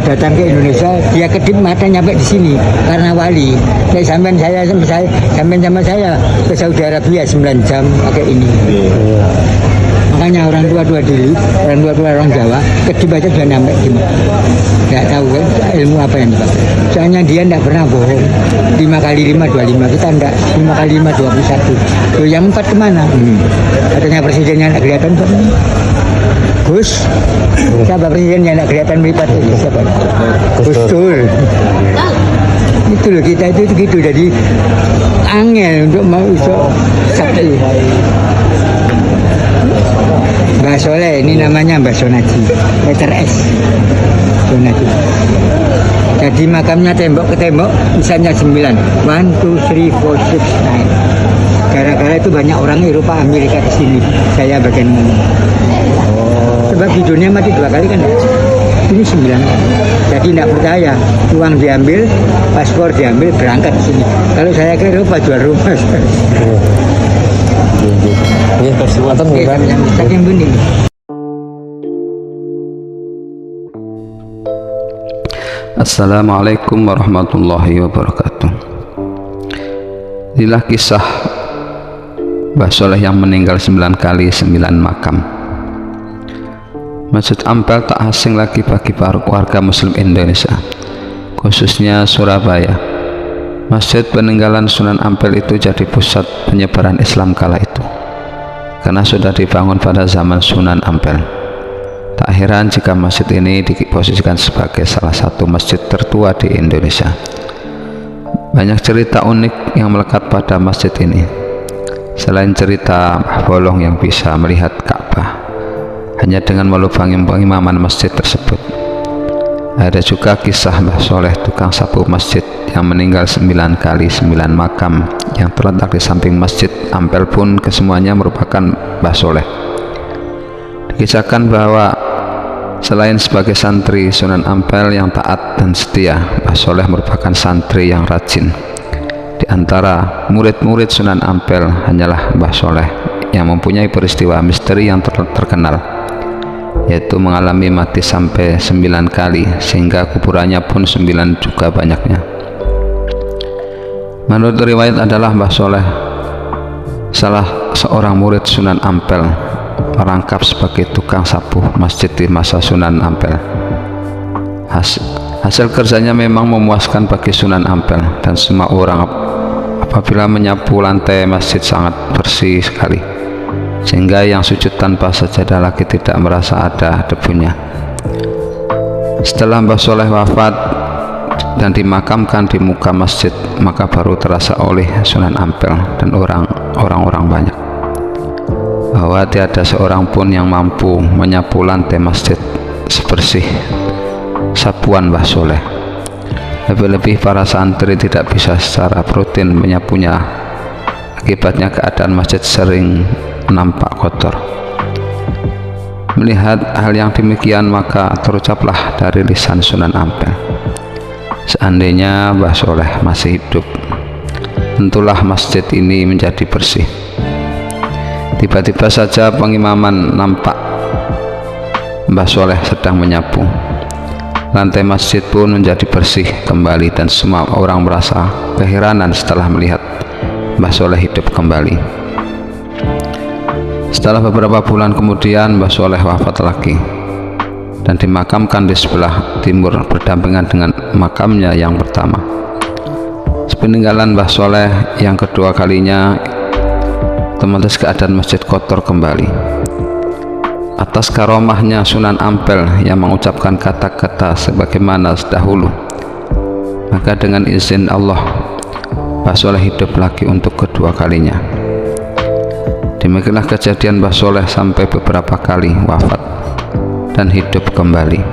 datang ke Indonesia, dia kedip mata nyampe di sini karena wali. Kayak sampean sama saya ke Saudi Arabia 9 jam pakai ini. Makanya orang tua dulu, orang Jawa, kedip aja sudah nyampe di Mekah. Nggak tahu kan ilmu apa yang dipakai. Soalnya dia tidak pernah bohong. 5 kali 5 25, kita enggak 5 kali 5 21. Loh, yang 4 kemana? Katanya presidennya tidak kelihatan Pak. Gus, siapa presiden yang tidak kelihatan melipat ini? Siapa? Gus Dur. Itu loh, kita itu gitu, jadi angel untuk mau iso sakti. Mbah Soleh, ini namanya Mbah Sonaji, letter S. Sonaji. Jadi makamnya tembok ke tembok, misalnya 9. 1, 2, 3, 4, 6, 9. Gara-gara itu banyak orang Eropa, Amerika ke sini. Saya bagian mana? Sebab di dunia mati 2 kali kan? Ini 9 kali. Jadi tidak percaya, uang diambil, paspor diambil, berangkat ke sini. Kalau saya ke Eropa jual rumah. Iya, persiwatan bukan? Yang bening. Assalamualaikum warahmatullahi wabarakatuh. Inilah kisah Mbah Soleh yang meninggal 9 kali 9 makam. Masjid Ampel tak asing lagi bagi para warga muslim Indonesia, khususnya Surabaya. Masjid peninggalan Sunan Ampel itu jadi pusat penyebaran Islam kala itu, karena sudah dibangun pada zaman Sunan Ampel. Tak heran jika masjid ini diposisikan sebagai salah satu masjid tertua di Indonesia. Banyak cerita unik yang melekat pada masjid ini. Selain cerita Mbah Bolong yang bisa melihat Ka'bah hanya dengan melubangi pengimaman masjid tersebut, ada juga kisah Mbah Soleh tukang sapu masjid yang meninggal 9 kali 9 makam yang terletak di samping Masjid Ampel pun kesemuanya merupakan Mbah Soleh. Dikisahkan bahwa selain sebagai santri Sunan Ampel yang taat dan setia, Mbah Soleh merupakan santri yang rajin. Di antara murid-murid Sunan Ampel hanyalah Mbah Soleh yang mempunyai peristiwa misteri yang terkenal, yaitu mengalami mati sampai 9 kali, sehingga kuburannya pun 9 juga banyaknya. Menurut riwayat adalah Mbah Soleh salah seorang murid Sunan Ampel, merangkap sebagai tukang sapu masjid di masa Sunan Ampel. Hasil kerjanya memang memuaskan bagi Sunan Ampel dan semua orang. Apabila menyapu lantai masjid sangat bersih sekali, sehingga yang sujud tanpa sajadah lagi tidak merasa ada debunya. Setelah Mbah Soleh wafat dan dimakamkan di muka masjid, maka baru terasa oleh Sunan Ampel dan orang-orang banyak bahwa tiada seorang pun yang mampu menyapu lantai masjid sebersih sapuan Mbah Soleh. Lebih-lebih para santri tidak bisa secara rutin menyapunya, akibatnya keadaan masjid sering nampak kotor. Melihat hal yang demikian, maka terucaplah dari lisan Sunan Ampel, seandainya Mbah Soleh masih hidup, tentulah masjid ini menjadi bersih. Tiba-tiba saja pengimaman nampak Mbah Soleh sedang menyapu. Lantai masjid pun menjadi bersih kembali dan semua orang merasa keheranan setelah melihat Mbah Soleh hidup kembali. Setelah beberapa bulan kemudian, Mbah Soleh wafat lagi dan dimakamkan di sebelah timur berdampingan dengan makamnya yang pertama. Sepeninggalan Mbah Soleh yang kedua kalinya, otomatis keadaan masjid kotor kembali. Atas karomahnya Sunan Ampel yang mengucapkan kata-kata sebagaimana dahulu, maka dengan izin Allah, Mbah Soleh hidup lagi untuk kedua kalinya. Demikianlah kejadian Mbah Soleh sampai beberapa kali wafat dan hidup kembali.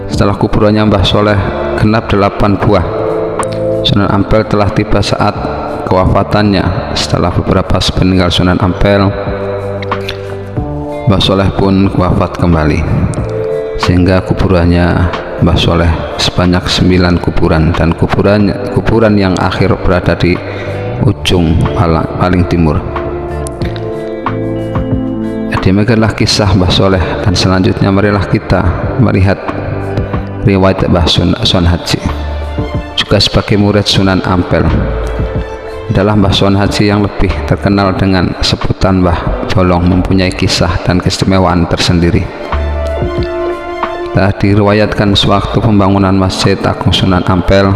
Setelah kuburannya Mbah Soleh genap 8 buah, Sunan Ampel telah tiba saat kewafatannya. Setelah beberapa sepeninggal Sunan Ampel, Mbah Soleh pun wafat kembali, sehingga kuburannya Mbah Soleh sebanyak 9 kuburan, dan kuburan yang akhir berada di ujung paling timur. Demikianlah kisah Mbah Soleh, dan selanjutnya marilah kita melihat riwayat Mbah Son Haji. Juga sebagai murid Sunan Ampel adalah Mbah Son Haji yang lebih terkenal dengan sebutan Mbah Bolong, mempunyai kisah dan keistimewaan tersendiri. Telah diriwayatkan sewaktu pembangunan Masjid Agung Sunan Ampel,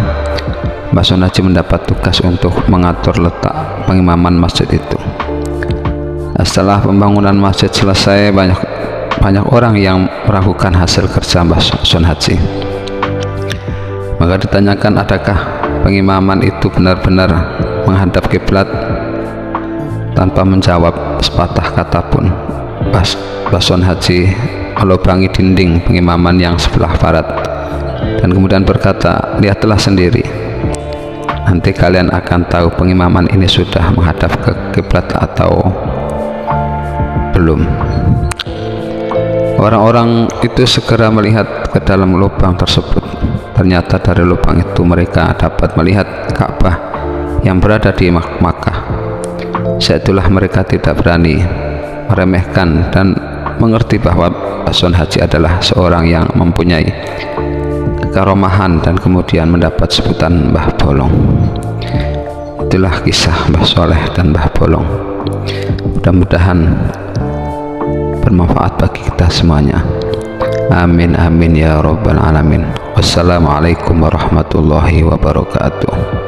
Mbah Son Haji mendapat tugas untuk mengatur letak pengimaman masjid itu. Setelah pembangunan masjid selesai, banyak orang yang meragukan hasil kerja Mbah Son Haji. Maka ditanyakan, adakah pengimaman itu benar-benar menghadap kiblat? Tanpa menjawab sepatah kata pun, Mbah Son Haji melubangi dinding pengimaman yang sebelah barat dan kemudian berkata, lihatlah sendiri, nanti kalian akan tahu pengimaman ini sudah menghadap ke kiblat atau belum. Orang-orang itu segera melihat ke dalam lubang tersebut. Ternyata dari lubang itu mereka dapat melihat Ka'bah yang berada di Makkah. Saitulah mereka tidak berani meremehkan dan mengerti bahwa Mbah Son Haji adalah seorang yang mempunyai keromahan dan kemudian mendapat sebutan Mbah Bolong. Itulah kisah Mbah Soleh dan Mbah Bolong. Mudah-mudahan bermanfaat bagi kita semuanya. Amin amin ya rabbal alamin. Wassalamualaikum warahmatullahi wabarakatuh.